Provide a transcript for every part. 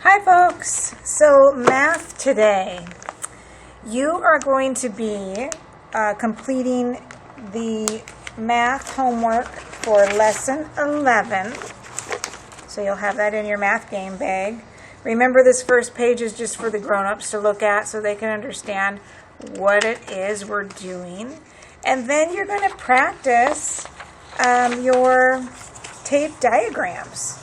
Hi folks! So math today. You are going to be completing the math homework for lesson 11. So you'll have that in your math game bag. Remember, this first page is just for the grown-ups to look at so they can understand what it is we're doing. And then you're going to practice your tape diagrams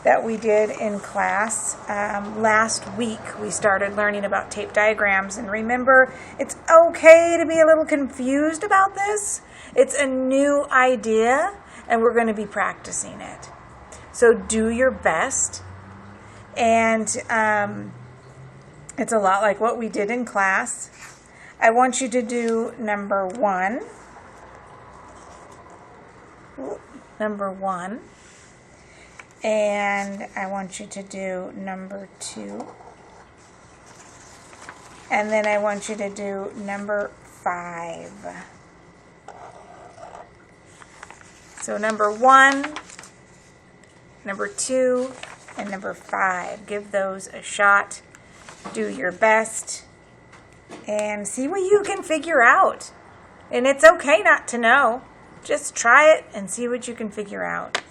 that we did in class. Last week we started learning about tape diagrams, and remember, it's okay to be a little confused about this. It's a new idea and we're going to be practicing it. So do your best, and it's a lot like what we did in class. I want you to do number one, and I want you to do number 2, and then I want you to do number 5. So number 1, number 2, and number 5. Give those a shot. Do your best and see what you can figure out. And it's okay not to know. Just try it and see what you can figure out.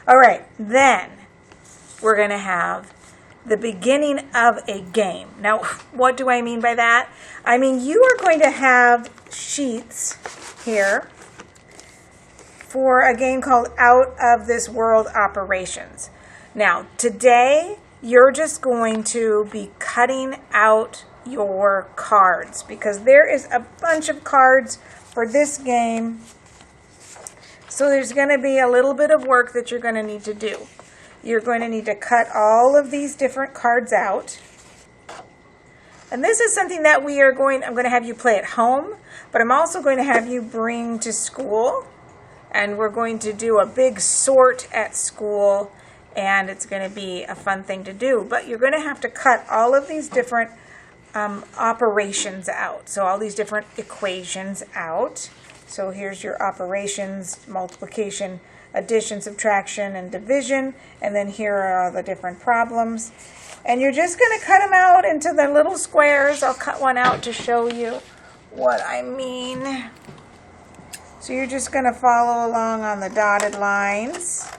All right, then we're going to have the beginning of a game. Now, what do I mean by that? I mean, you are going to have sheets here for a game called Out of This World Operations. Now, today, you're just going to be cutting out your cards because there is a bunch of cards for this game. So there's going to be a little bit of work that you're going to need to do. You're going to need to cut all of these different cards out. And this is something that I'm going to have you play at home, but I'm also going to have you bring to school. And we're going to do a big sort at school, and it's going to be a fun thing to do. But you're going to have to cut all of these different operations out. So all these different equations out. So here's your operations: multiplication, addition, subtraction, and division. And then here are all the different problems. And you're just going to cut them out into the little squares. I'll cut one out to show you what I mean. So you're just going to follow along on the dotted lines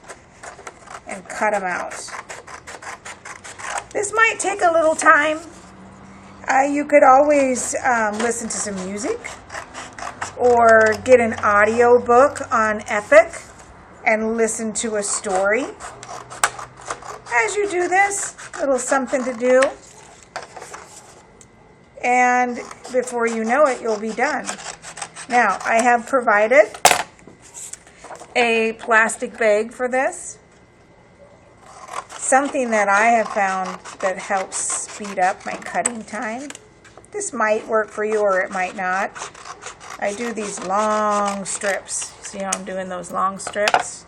and cut them out. This might take a little time. You could always listen to some music or get an audio book on Epic and listen to a story. As you do this, a little something to do. And before you know it, you'll be done. Now, I have provided a plastic bag for this. Something that I have found that helps speed up my cutting time. This might work for you or it might not. I do these long strips. See how I'm doing those long strips?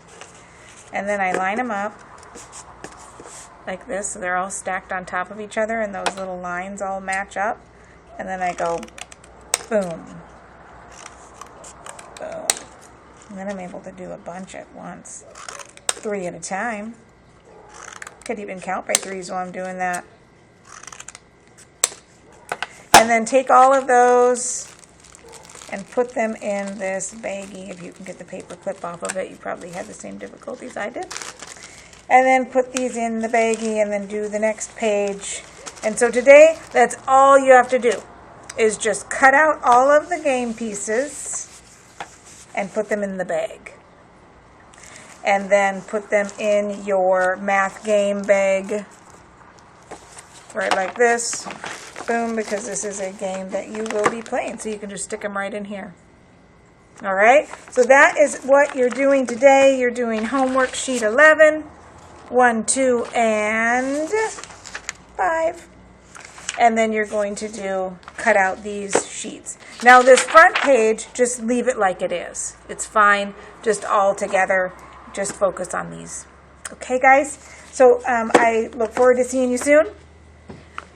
And then I line them up like this, so they're all stacked on top of each other and those little lines all match up. And then I go boom. Boom. And then I'm able to do a bunch at once. 3 at a time. Could even count by 3s while I'm doing that. And then take all of those and put them in this baggie. If you can get the paper clip off of it, you probably had the same difficulties I did. And then put these in the baggie and then do the next page. And so today, that's all you have to do, is just cut out all of the game pieces and put them in the bag. And then put them in your math game bag, right like this. Boom, because this is a game that you will be playing, so you can just stick them right in here. All right, so that is what you're doing today. You're doing homework sheet 11, 1, 2, and 5. And then you're going to cut out these sheets. Now this front page, just leave it like it is. It's fine, just all together. Just focus on these. Okay, guys? So I look forward to seeing you soon.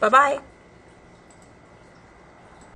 Bye-bye.